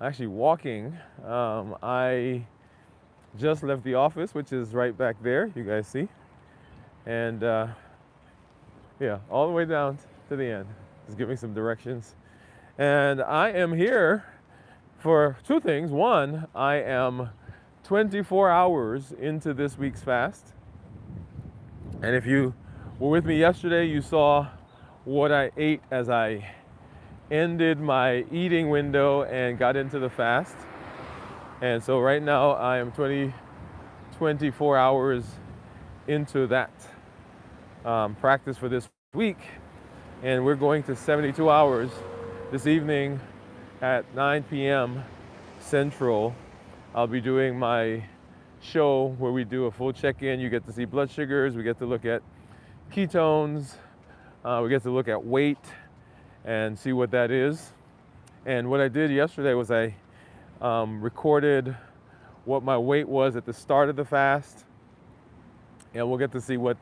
actually walking. I just left the office, which is right back there, you guys see. And yeah, all the way down to the end. Just giving some directions. And I am here for two things. One, I am 24 hours into this week's fast. And if you were with me yesterday, you saw what I ate as I ended my eating window and got into the fast. And so right now I am 24 hours into that practice for this week. And we're going to 72 hours this evening at 9 p.m. Central. I'll be doing my show where we do a full check-in. You get to see blood sugars, we get to look at ketones, we get to look at weight and see what that is. And what I did yesterday was I recorded what my weight was at the start of the fast, and we'll get to see what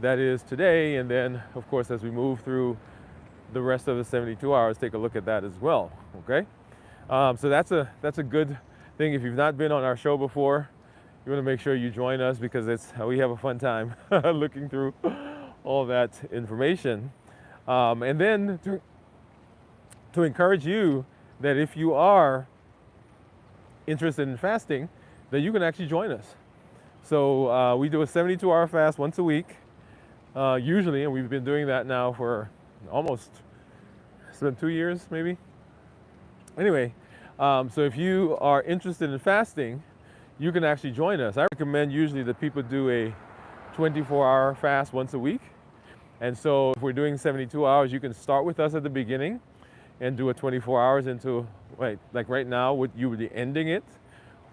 that is today. And then, of course, as we move through the rest of the 72 hours, take a look at that as well. Okay, so that's a good thing. If you've not been on our show before, you want to make sure you join us because we have a fun time looking through all that information. And then to encourage you that if you are interested in fasting, that you can actually join us. So we do a 72-hour fast once a week, usually, and we've been doing that now for almost, it's been 2 years maybe. Anyway, so if you are interested in fasting, you can actually join us. I recommend usually that people do a 24-hour fast once a week. And so if we're doing 72 hours, you can start with us at the beginning and do a 24 hours into, like right now, you would be ending it.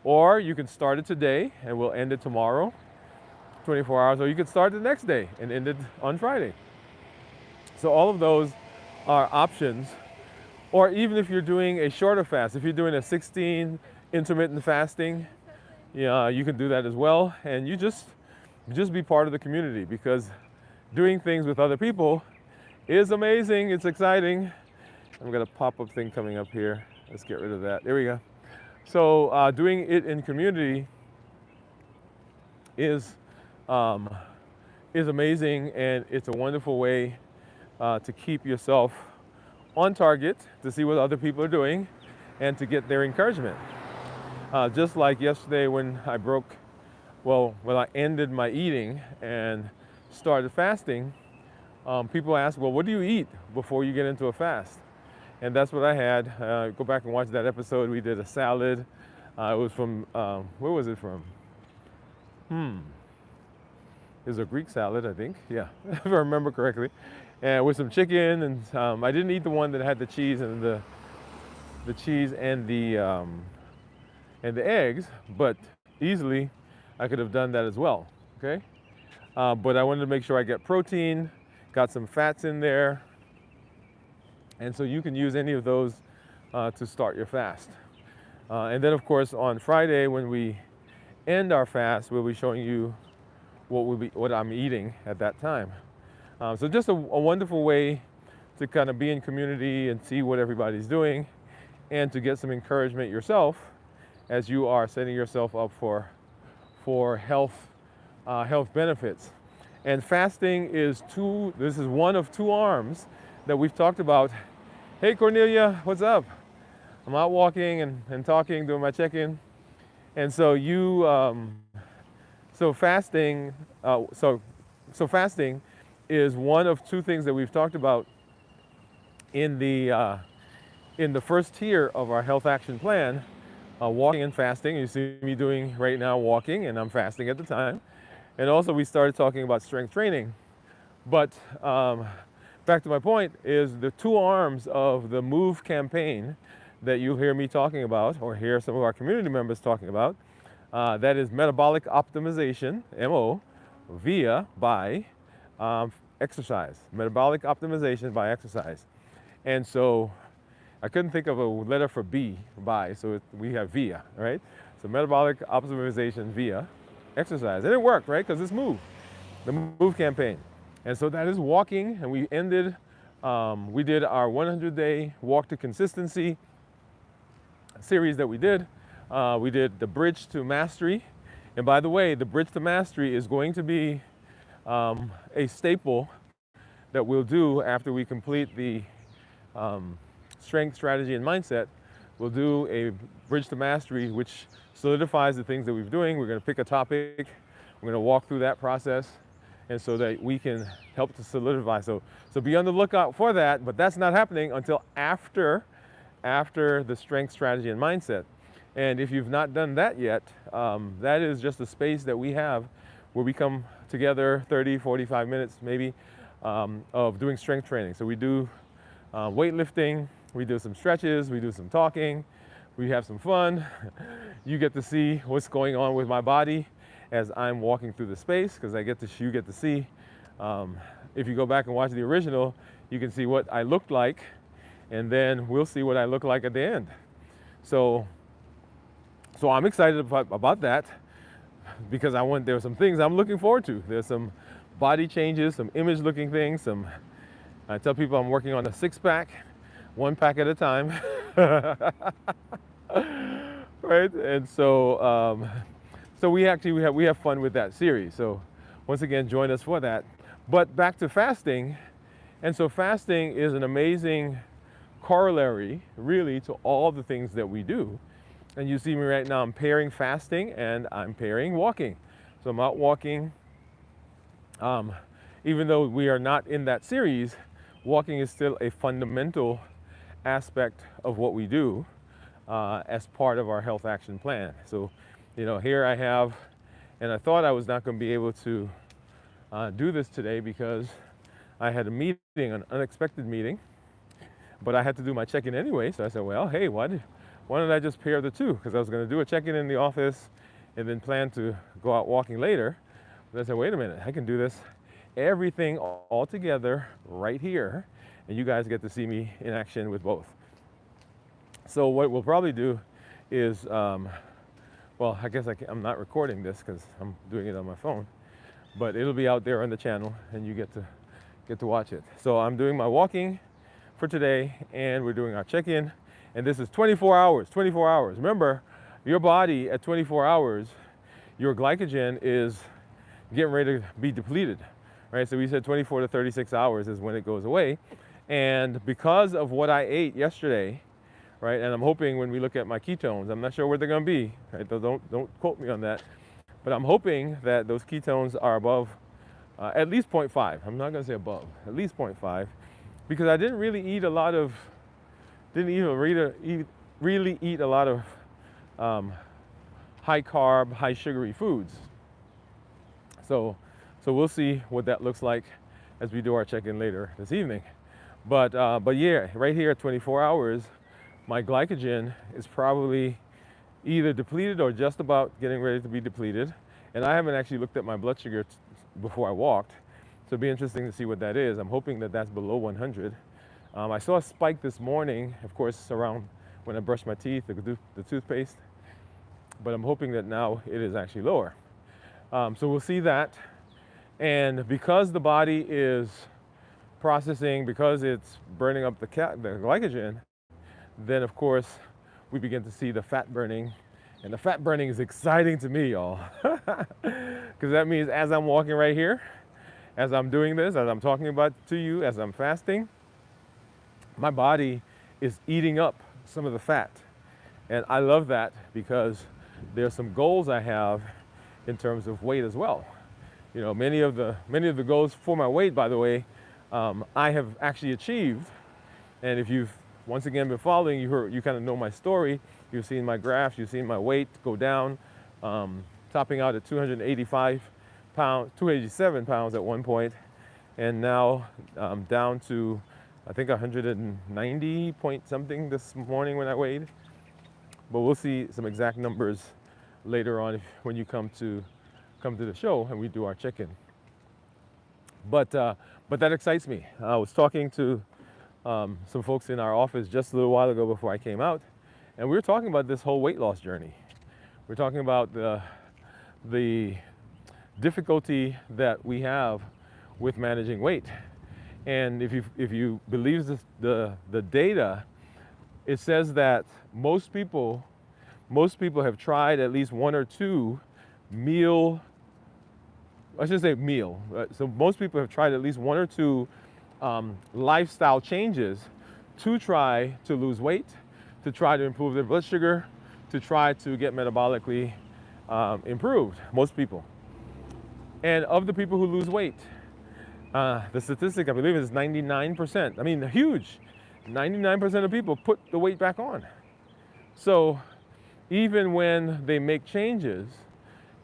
Or you can start it today and we'll end it tomorrow, 24 hours. Or you could start the next day and end it on Friday. So all of those are options. Or even if you're doing a shorter fast, if you're doing a 16 intermittent fasting, yeah, you can do that as well. And you just be part of the community, because doing things with other people is amazing. It's exciting. I've got a pop-up thing coming up here. Let's get rid of that. There we go. So doing it in community is amazing, and it's a wonderful way to keep yourself on target, to see what other people are doing, and to get their encouragement. Just like yesterday when when I ended my eating and started fasting, people ask, well, what do you eat before you get into a fast? And that's what I had. Go back and watch that episode. We did a salad. It was from, where was it from? It was a Greek salad, I think. Yeah, if I remember correctly. And with some chicken, and I didn't eat the one that had the cheese and the cheese and the eggs, but easily I could have done that as well. Okay, but I wanted to make sure I get protein, got some fats in there, and so you can use any of those to start your fast. And then, of course, on Friday when we end our fast, we'll be showing you what I'm eating at that time. So just a wonderful way to kind of be in community and see what everybody's doing, and to get some encouragement yourself as you are setting yourself up for health benefits. And fasting this is one of two arms that we've talked about. Hey Cornelia, what's up? I'm out walking and talking, doing my check-in. And so fasting is one of two things that we've talked about in the first tier of our health action plan, walking and fasting. You see me doing right now walking, and I'm fasting at the time. And also we started talking about strength training. But back to my point is the two arms of the MOVE campaign that you'll hear me talking about, or hear some of our community members talking about. That is metabolic optimization, MO, by exercise. Metabolic optimization by exercise. And so I couldn't think of a letter for B, by, so we have via, right? So metabolic optimization via exercise. And it worked, right? Because it's MOVE, the MOVE campaign. And so that is walking, and we did our 100-day walk to consistency series that we did the Bridge to Mastery. And by the way, the Bridge to Mastery is going to be a staple that we'll do after we complete the strength, strategy, and mindset. We'll do a Bridge to Mastery, which solidifies the things that we're doing. We're going to pick a topic. We're going to walk through that process, and so that we can help to solidify. So be on the lookout for that. But that's not happening until after the strength, strategy, and mindset. And if you've not done that yet, that is just a space that we have where we come together 30, 45 minutes maybe of doing strength training. So we do weightlifting, we do some stretches, we do some talking, we have some fun. You get to see what's going on with my body as I'm walking through the space, because you get to see. If you go back and watch the original, you can see what I looked like, and then we'll see what I look like at the end. So I'm excited about that, because there are some things I'm looking forward to. There's some body changes, some image looking things. I tell people I'm working on a 6-pack, 1 pack at a time. Right? And so we have fun with that series. So once again, join us for that. But back to fasting. And so fasting is an amazing corollary, really, to all the things that we do. And you see me right now, I'm pairing fasting and I'm pairing walking. So I'm out walking. Even though we are not in that series, walking is still a fundamental aspect of what we do as part of our health action plan. So, here I have, and I thought I was not going to be able to do this today because I had a meeting, an unexpected meeting, but I had to do my check-in anyway. So I said, well, hey, why don't I just pair the two? Because I was going to do a check-in in the office and then plan to go out walking later. But I said, wait a minute, I can do this, everything all together right here, and you guys get to see me in action with both. So what we'll probably do is, well, I guess I'm not recording this because I'm doing it on my phone, but it'll be out there on the channel and you get to watch it. So I'm doing my walking for today, and we're doing our check-in, and this is 24 hours. Remember, your body at 24 hours, your glycogen is getting ready to be depleted, right? So we said 24 to 36 hours is when it goes away. And because of what I ate yesterday, right, and I'm hoping when we look at my ketones, I'm not sure what they're going to be, right? Don't quote me on that, but I'm hoping that those ketones are above at least 0.5. I'm not going to say above, at least 0.5, because I didn't really eat a lot of high carb, high sugary foods. So we'll see what that looks like as we do our check-in later this evening. But yeah, right here at 24 hours, my glycogen is probably either depleted or just about getting ready to be depleted. And I haven't actually looked at my blood sugar before I walked. So it'll be interesting to see what that is. I'm hoping that that's below 100. I saw a spike this morning, of course, around when I brushed my teeth, the toothpaste. But I'm hoping that now it is actually lower. So we'll see that. And because the body is processing, because it's burning up the glycogen, then of course we begin to see the fat burning. And the fat burning is exciting to me, y'all. Because that means as I'm walking right here, as I'm doing this, as I'm talking about to you, as I'm fasting, my body is eating up some of the fat. And I love that because there's some goals I have in terms of weight as well. Many of the goals for my weight, by the way, I have actually achieved. And if you've once again been following, you kind of know my story. You've seen my graphs, you've seen my weight go down, topping out at 287 pounds at one point, and now down to I think 190 point something this morning when I weighed. But we'll see some exact numbers later on when you come to the show and we do our check-in. But that excites me. I was talking to some folks in our office just a little while ago before I came out, and we were talking about this whole weight loss journey. We're talking about the difficulty that we have with managing weight. And if you believe the data, it says that most people have tried at least one or two meal, I should say meal. So most people have tried at least one or two lifestyle changes to try to lose weight, to try to improve their blood sugar, to try to get metabolically improved, most people. And of the people who lose weight, the statistic I believe is 99%. I mean, huge. 99% of people put the weight back on. So even when they make changes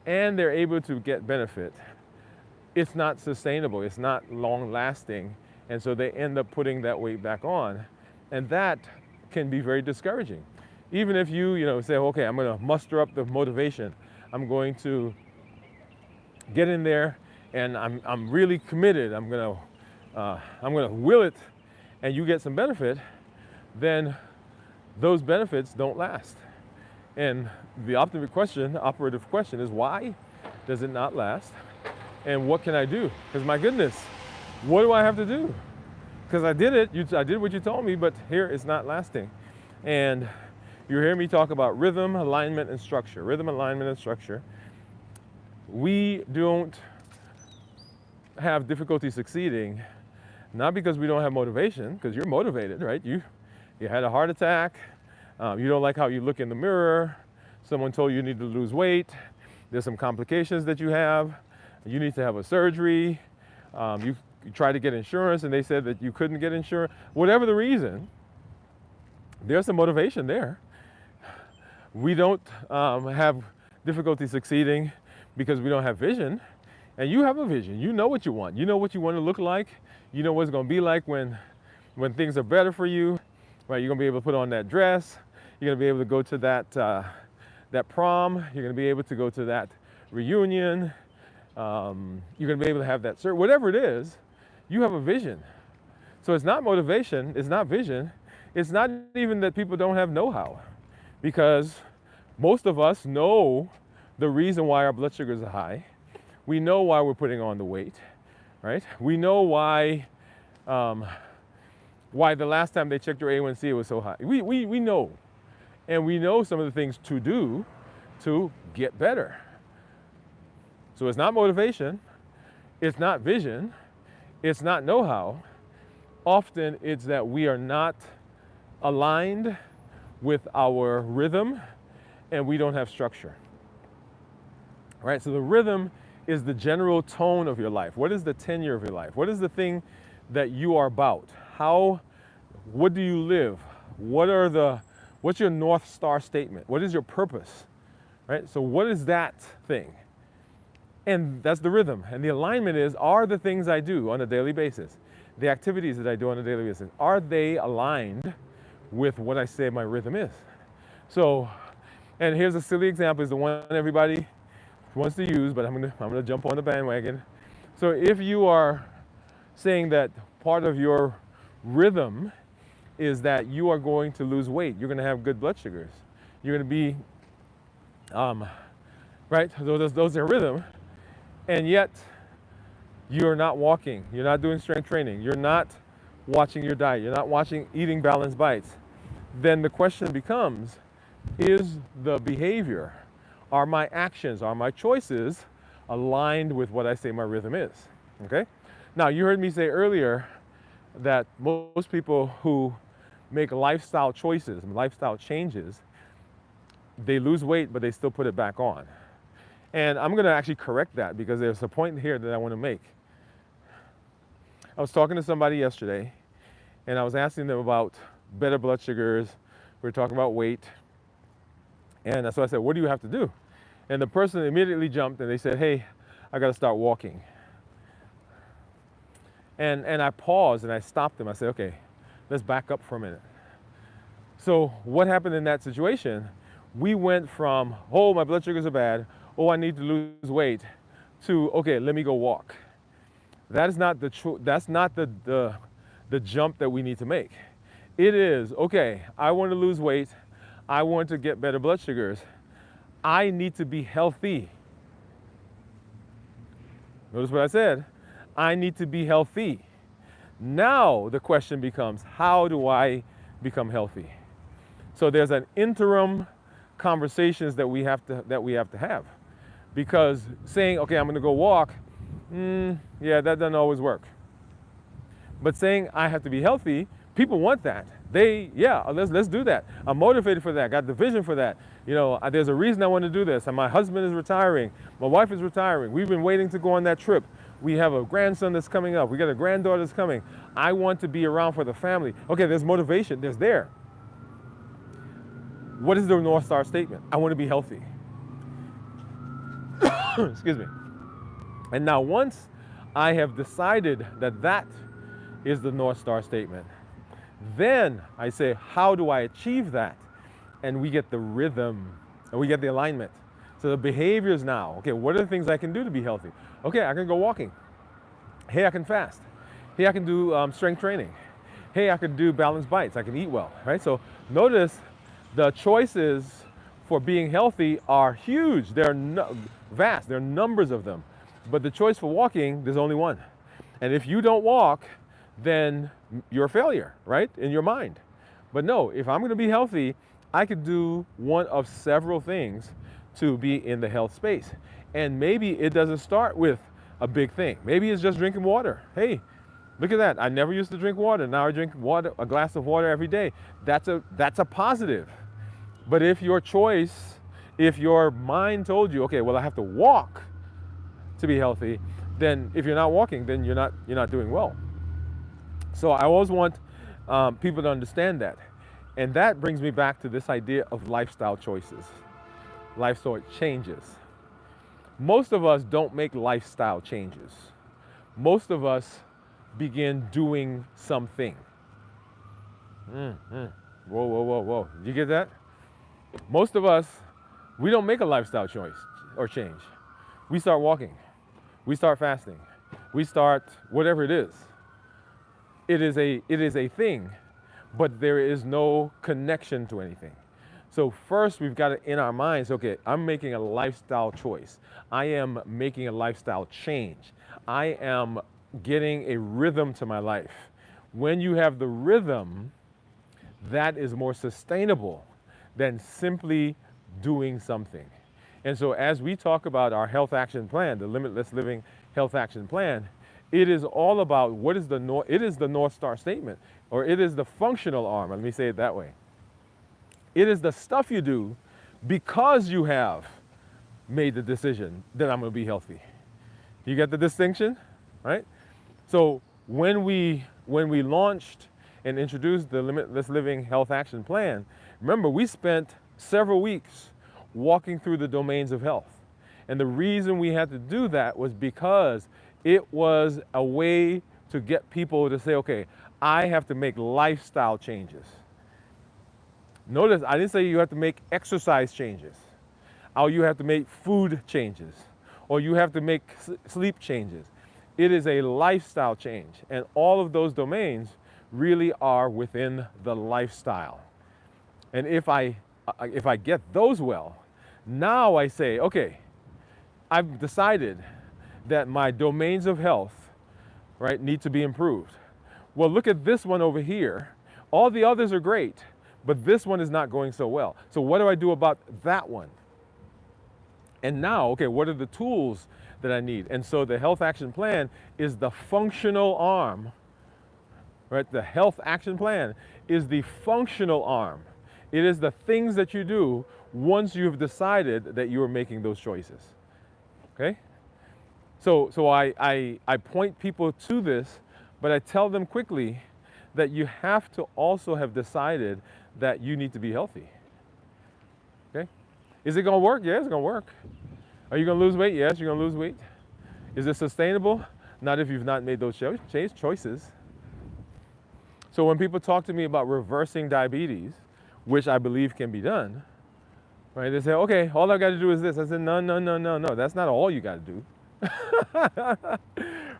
and they're able to get benefit, it's not sustainable, it's not long lasting, and so they end up putting that weight back on. And that can be very discouraging. Even if you say, okay, I'm gonna muster up the motivation, I'm going to get in there and I'm really committed, I'm gonna will it, and you get some benefit, then those benefits don't last. And the operative question is, why does it not last? And what can I do? Because my goodness, what do I have to do? Because I did it, I did what you told me, but here it's not lasting. And you hear me talk about rhythm, alignment, and structure. Rhythm, alignment, and structure. We don't have difficulty succeeding, not because we don't have motivation, because you're motivated, right? You had a heart attack, you don't like how you look in the mirror, someone told you you need to lose weight, there's some complications that you have, you need to have a surgery, you tried to get insurance and they said that you couldn't get insurance. Whatever the reason, there's some motivation there. We don't have difficulty succeeding because we don't have vision. And you have a vision. You know what you want. You know what you want to look like. You know what it's going to be like when things are better for you. Right? You're going to be able to put on that dress. You're going to be able to go to that prom. You're going to be able to go to that reunion. You're going to be able to have that cert. Whatever it is, you have a vision. So it's not motivation. It's not vision. It's not even that people don't have know-how, because most of us know the reason why our blood sugars are high. We know why we're putting on the weight, right? We know why the last time they checked your A1C was so high. We know. And we know some of the things to do to get better. So it's not motivation, it's not vision, it's not know-how. Often it's that we are not aligned with our rhythm and we don't have structure. Right? So the rhythm is the general tone of your life. What is the tenure of your life? What is the thing that you are about? What do you live? What's your North Star statement? What is your purpose? Right? So what is that thing? And that's the rhythm. And the alignment are the things I do on a daily basis, the activities that I do on a daily basis, are they aligned with what I say my rhythm is? So, and here's a silly example, is the one everybody wants to use, but I'm gonna jump on the bandwagon. So if you are saying that part of your rhythm is that you are going to lose weight, you're gonna have good blood sugars, you're gonna be, right? Those are rhythm, and yet you're not walking, you're not doing strength training, you're not watching your diet, you're not eating balanced bites. Then the question becomes, is the behavior, are my actions, are my choices aligned with what I say my rhythm is? Okay? Now, you heard me say earlier that most people who make lifestyle choices, lifestyle changes, they lose weight, but they still put it back on. And I'm gonna actually correct that, because there's a point here that I wanna make. I was talking to somebody yesterday, and I was asking them about better blood sugars. We were talking about weight. And so I said, what do you have to do? And the person immediately jumped and they said, hey, I gotta start walking. And I paused and I stopped them. I said, okay, let's back up for a minute. So what happened in that situation? We went from, oh, my blood sugars are bad, oh, I need to lose weight, to, okay, let me go walk. That is not the jump that we need to make. It is, okay, I want to lose weight, I want to get better blood sugars, I need to be healthy. Notice what I said. I need to be healthy. Now the question becomes, how do I become healthy? So there's an interim conversations that we have to have, because saying, okay, I'm going to go walk, yeah, that doesn't always work. But saying I have to be healthy, people want that. Yeah, let's do that. I'm motivated for that. Got the vision for that. There's a reason I want to do this. And my husband is retiring. My wife is retiring. We've been waiting to go on that trip. We have a grandson that's coming up. We got a granddaughter that's coming. I want to be around for the family. Okay, there's motivation. There's there. What is the North Star statement? I want to be healthy. Excuse me. And now once I have decided that that is the North Star statement, then I say, how do I achieve that? And we get the rhythm and we get the alignment. So the behaviors now, okay, what are the things I can do to be healthy? Okay, I can go walking. Hey, I can fast. Hey, I can do strength training. Hey, I can do balanced bites. I can eat well, right? So notice the choices for being healthy are huge. They're vast. There are numbers of them. But the choice for walking, there's only one. And if you don't walk, then you're a failure, right? In your mind. But no, if I'm going to be healthy, I could do one of several things to be in the health space. And maybe it doesn't start with a big thing. Maybe it's just drinking water. Hey, look at that. I never used to drink water. Now I drink water, a glass of water every day. That's a positive. But if your mind told you, okay, well, I have to walk to be healthy, then if you're not walking, then you're not doing well. So I always want people to understand that. And that brings me back to this idea of lifestyle choices, lifestyle changes. Most of us don't make lifestyle changes. Most of us begin doing something. Whoa, whoa, whoa, whoa. Did you get that? Most of us, we don't make a lifestyle choice or change. We start walking. We start fasting. We start whatever it is. It is a thing, but there is no connection to anything. So first we've got to, in our minds, okay, I'm making a lifestyle choice. I am making a lifestyle change. I am getting a rhythm to my life. When you have the rhythm, that is more sustainable than simply doing something. And so as we talk about our health action plan, the Limitless Living Health Action Plan, it is all about it is the North Star statement, or it is the functional arm. Let me say it that way. It is the stuff you do because you have made the decision that I'm going to be healthy. You get the distinction, right? So when we launched and introduced the Limitless Living Health Action Plan, remember we spent several weeks walking through the domains of health. And the reason we had to do that was because it was a way to get people to say, okay, I have to make lifestyle changes. Notice, I didn't say you have to make exercise changes, or you have to make food changes, or you have to make sleep changes. It is a lifestyle change, and all of those domains really are within the lifestyle. And if I get those well, now I say, okay, I've decided that my domains of health, right, need to be improved. Well, look at this one over here. All the others are great, but this one is not going so well. So what do I do about that one? And now, okay, what are the tools that I need? And so the health action plan is the functional arm, right? The health action plan is the functional arm. It is the things that you do once you've decided that you are making those choices, okay? So I point people to this, but I tell them quickly that you have to also have decided that you need to be healthy, okay? Is it gonna work? Yeah, it's gonna work. Are you gonna lose weight? Yes, you're gonna lose weight. Is it sustainable? Not if you've not made those choices. So when people talk to me about reversing diabetes, which I believe can be done, right? They say, okay, all I gotta do is this. I said, no, that's not all you gotta do.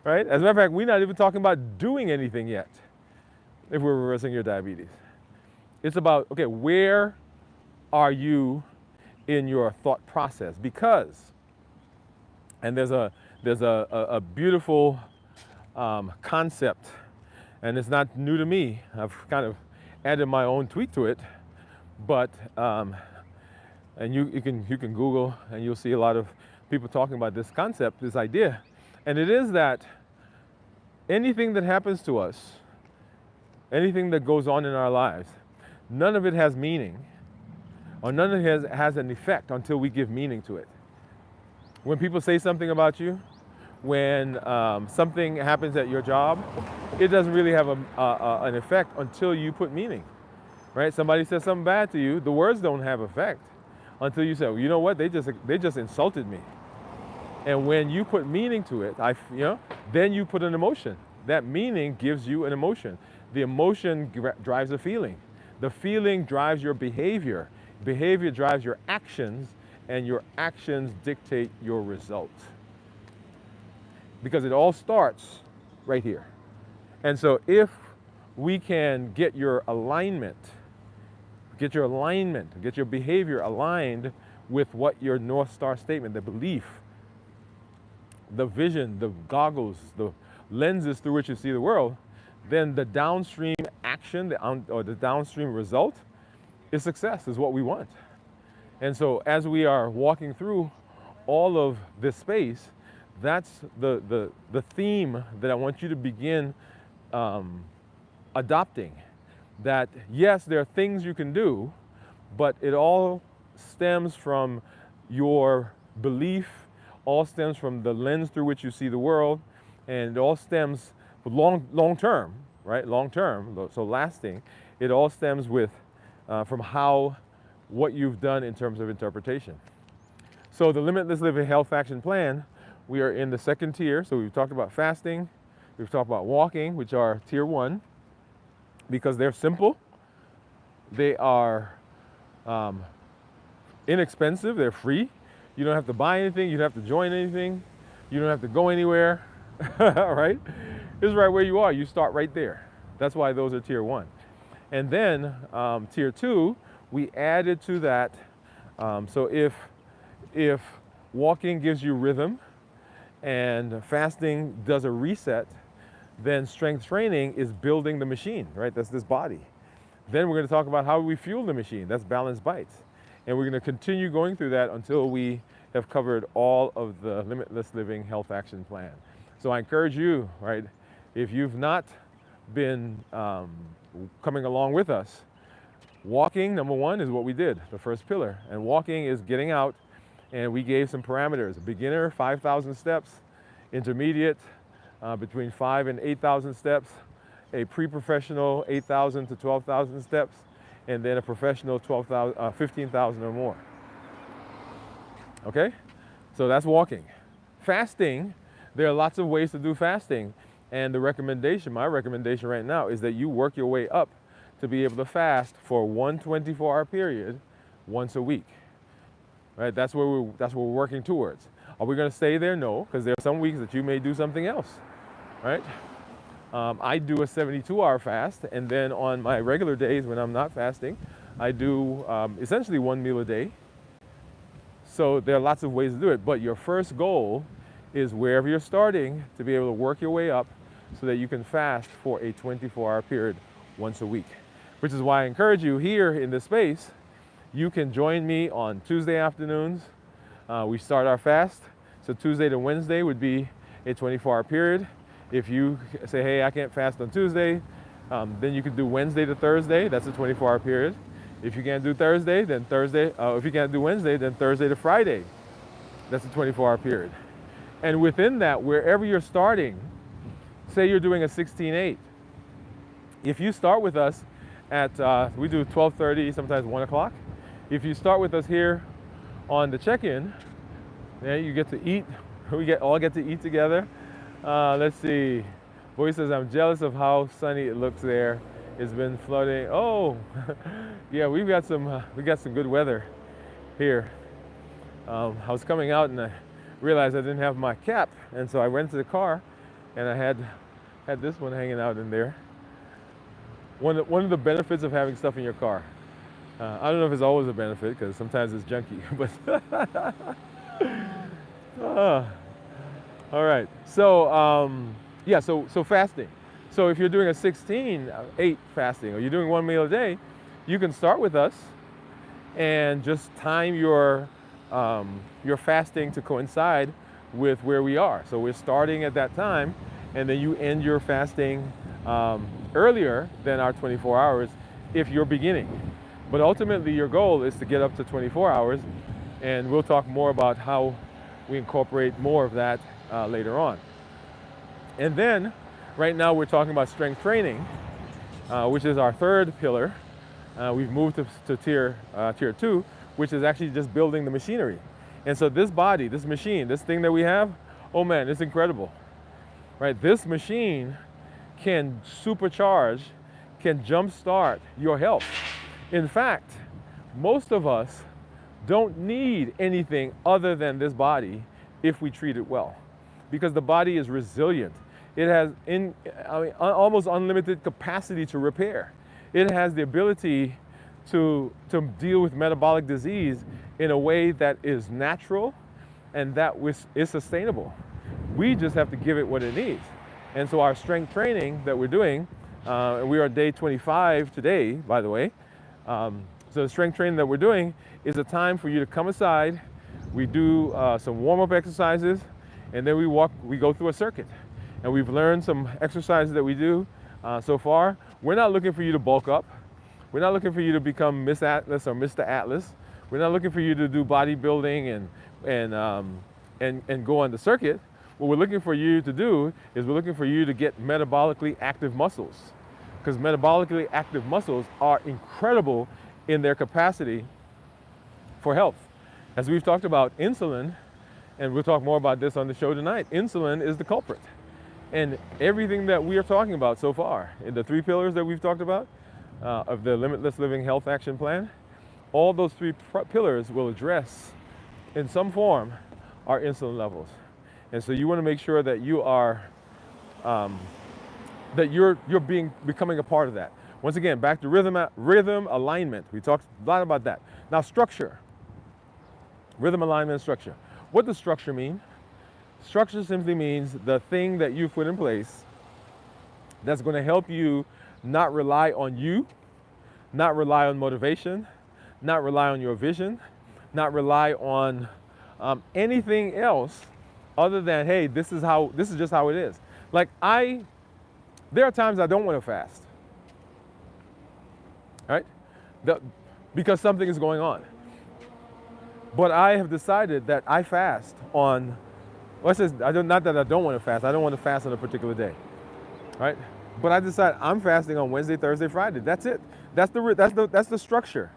Right? As a matter of fact, we're not even talking about doing anything yet if we're reversing your diabetes. It's about, okay, where are you in your thought process? Because, and there's a beautiful concept, and it's not new to me. I've kind of added my own tweak to it, But and you can Google and you'll see a lot of people talking about this concept, this idea, and it is that anything that happens to us, anything that goes on in our lives, none of it has meaning, or none of it has an effect until we give meaning to it. When people say something about you, when something happens at your job, it doesn't really have an effect until you put meaning, right? Somebody says something bad to you, the words don't have effect until you say, well, you know what, they just insulted me. And when you put meaning to it, then you put an emotion. That meaning gives you an emotion. The emotion drives a feeling. The feeling drives your behavior. Behavior drives your actions, and your actions dictate your result. Because it all starts right here. And so if we can get your alignment, get your behavior aligned with what your North Star statement, the belief, the vision, the goggles, the lenses through which you see the world, then the downstream action or the downstream result is success, is what we want. And so as we are walking through all of this space, that's the theme that I want you to begin adopting. That yes, there are things you can do, but it all stems from your belief, all stems from the lens through which you see the world, and it all stems long term, right? Long term, so lasting. It all stems from what you've done in terms of interpretation. So the Limitless Living Health Action Plan, we are in the second tier. So we've talked about fasting, we've talked about walking, which are tier 1, because they're simple, they are inexpensive, they're free. You don't have to buy anything, you don't have to join anything, you don't have to go anywhere, right? It's right where you are, you start right there. That's why those are tier 1. And then tier 2, we added to that, so if walking gives you rhythm and fasting does a reset, then strength training is building the machine, right? That's this body. Then we're going to talk about how we fuel the machine. That's balanced bites. And we're going to continue going through that until we have covered all of the Limitless Living Health Action Plan. So I encourage you, right, if you've not been coming along with us, walking, number 1, is what we did, the first pillar. And walking is getting out, and we gave some parameters. Beginner, 5,000 steps. Intermediate, between 5,000 and 8,000 steps. A pre-professional, 8,000 to 12,000 steps. And then a professional, 15,000 or more. Okay? So that's walking. Fasting, there are lots of ways to do fasting. And my recommendation right now is that you work your way up to be able to fast for one 24-hour period once a week. Right? That's what we're working towards. Are we going to stay there? No, because there are some weeks that you may do something else. Right? I do a 72-hour fast, and then on my regular days when I'm not fasting, I do essentially 1 meal a day. So there are lots of ways to do it, but your first goal is wherever you're starting to be able to work your way up so that you can fast for a 24-hour period once a week. Which is why I encourage you here in this space, you can join me on Tuesday afternoons. We start our fast. So Tuesday to Wednesday would be a 24-hour period. If you say, hey, I can't fast on Tuesday, then you can do Wednesday to Thursday. That's a 24-hour period. If you can't do Thursday, then Thursday. If you can't do Wednesday, then Thursday to Friday. That's a 24-hour period. And within that, wherever you're starting, say you're doing a 16-8. If you start with us at, we do 12:30, sometimes 1 o'clock. If you start with us here on the check-in, then you get to eat. We all get to eat together. Let's see. Boy says, I'm jealous of how sunny it looks there. It's been flooding. Oh, yeah, we got some good weather here. I was coming out and I realized I didn't have my cap, and so I went to the car, and I had this one hanging out in there. One of the benefits of having stuff in your car. I don't know if it's always a benefit because sometimes it's junky, but all right. So yeah, so fasting. So if you're doing a 16-8 fasting, or you're doing 1 meal a day, you can start with us and just time your fasting to coincide with where we are. So we're starting at that time, and then you end your fasting earlier than our 24 hours if you're beginning. But ultimately, your goal is to get up to 24 hours, and we'll talk more about how we incorporate more of that later on. And then, right now, we're talking about strength training, which is our third pillar. We've moved to tier two, which is actually just building the machinery. And so this body, this machine, this thing that we have, oh man, it's incredible, right? This machine can supercharge, can jumpstart your health. In fact, most of us don't need anything other than this body if we treat it well, because the body is resilient. It has almost unlimited capacity to repair. It has the ability to deal with metabolic disease in a way that is natural and that is sustainable. We just have to give it what it needs. And so our strength training that we're doing, and we are day 25 today, by the way. So the strength training that we're doing is a time for you to come aside. We do some warm-up exercises, and then we go through a circuit. And we've learned some exercises that we do so far. We're not looking for you to bulk up. We're not looking for you to become Miss Atlas or Mr. Atlas. We're not looking for you to do bodybuilding and go on the circuit. What we're looking for you to do is we're looking for you to get metabolically active muscles, because metabolically active muscles are incredible in their capacity for health. As we've talked about, insulin, and we'll talk more about this on the show tonight, insulin is the culprit. And everything that we are talking about so far, in the three pillars that we've talked about of the Limitless Living Health Action Plan, all those three pillars will address in some form our insulin levels. And so you want to make sure that you are you're becoming a part of that. Once again, back to rhythm alignment. We talked a lot about that. Now, structure. Rhythm alignment and structure. What does structure mean? Structure simply means the thing that you've put in place that's going to help you not rely on you, not rely on motivation, not rely on your vision, not rely on anything else other than, hey, this is just how it is. Like there are times I don't want to fast, right? Because something is going on. But I have decided that I fast on, not that I don't want to fast. I don't want to fast on a particular day, right? But I decide I'm fasting on Wednesday, Thursday, Friday. That's it. That's the structure.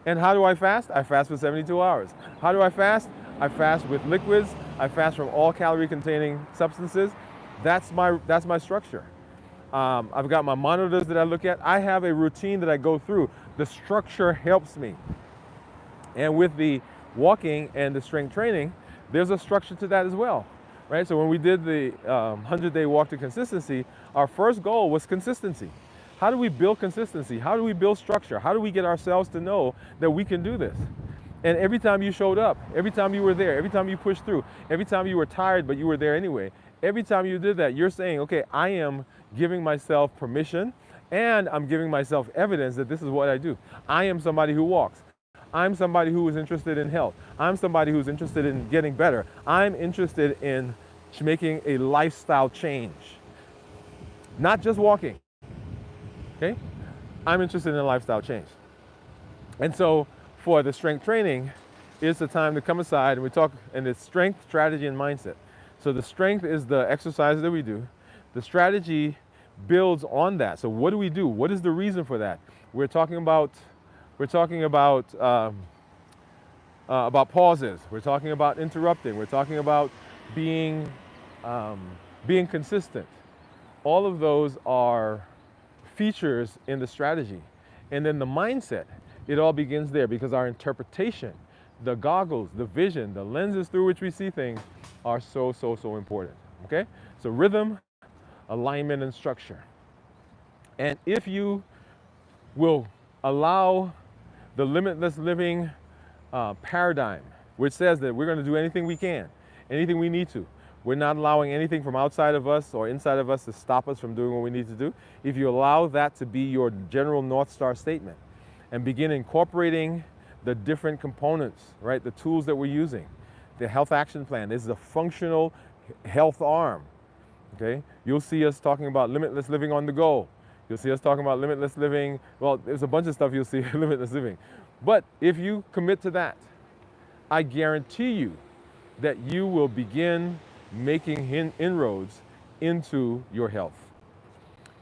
And how do I fast? I fast for 72 hours. How do I fast? I fast with liquids. I fast from all calorie-containing substances. That's my structure. I've got my monitors that I look at. I have a routine that I go through. The structure helps me. And with the walking and the strength training, there's a structure to that as well, right? So when we did the 100-day walk to consistency, our first goal was consistency. How do we build consistency? How do we build structure? How do we get ourselves to know that we can do this? And every time you showed up, every time you were there, every time you pushed through, every time you were tired but you were there anyway, every time you did that, you're saying, okay, I am giving myself permission and I'm giving myself evidence that this is what I do. I am somebody who walks. I'm somebody who is interested in health. I'm somebody who's interested in getting better. I'm interested in making a lifestyle change. Not just walking, okay? I'm interested in a lifestyle change. And so for the strength training, it's the time to come aside and we talk, and it's strength, strategy, and mindset. So the strength is the exercise that we do. The strategy builds on that. So what do we do? What is the reason for that? We're talking about pauses. We're talking about interrupting. We're talking about being consistent. All of those are features in the strategy. And then the mindset, it all begins there because our interpretation, the goggles, the vision, the lenses through which we see things are so important, okay? So rhythm, alignment, and structure. And if you will allow the limitless living paradigm, which says that we're going to do anything we can, anything we need to. We're not allowing anything from outside of us or inside of us to stop us from doing what we need to do. If you allow that to be your general North Star statement and begin incorporating the different components, right? The tools that we're using. The health action plan is the functional health arm, okay? You'll see us talking about limitless living on the go. You'll see us talking about limitless living. Well, there's a bunch of stuff you'll see limitless living. But if you commit to that, I guarantee you that you will begin making inroads into your health.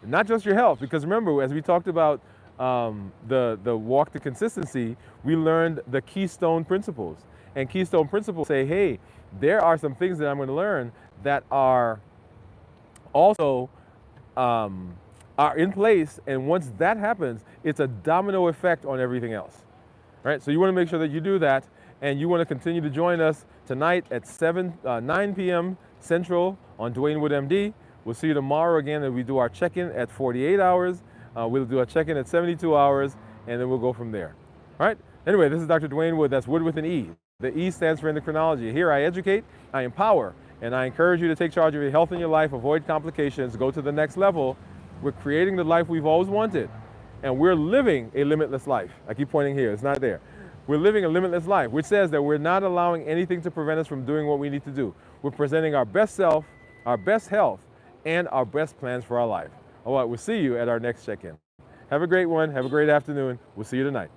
Not just your health, because remember, as we talked about the walk to consistency, we learned the keystone principles. And keystone principles say, hey, there are some things that I'm going to learn that are also are in place, and once that happens, it's a domino effect on everything else, right? So you want to make sure that you do that, and you want to continue to join us tonight at 9 p.m. Central on Dwain Woode, MD. We'll see you tomorrow again, and we do our check-in at 48 hours. We'll do a check-in at 72 hours, and then we'll go from there. All right? Anyway, this is Dr. Dwain Woode. That's Woode with an E. The E stands for endocrinology. Here I educate, I empower, and I encourage you to take charge of your health and your life, avoid complications, go to the next level. We're creating the life we've always wanted, and we're living a limitless life. I keep pointing here, it's not there. We're living a limitless life, which says that we're not allowing anything to prevent us from doing what we need to do. We're presenting our best self, our best health, and our best plans for our life. All right, we'll see you at our next check-in. Have a great one. Have a great afternoon. We'll see you tonight.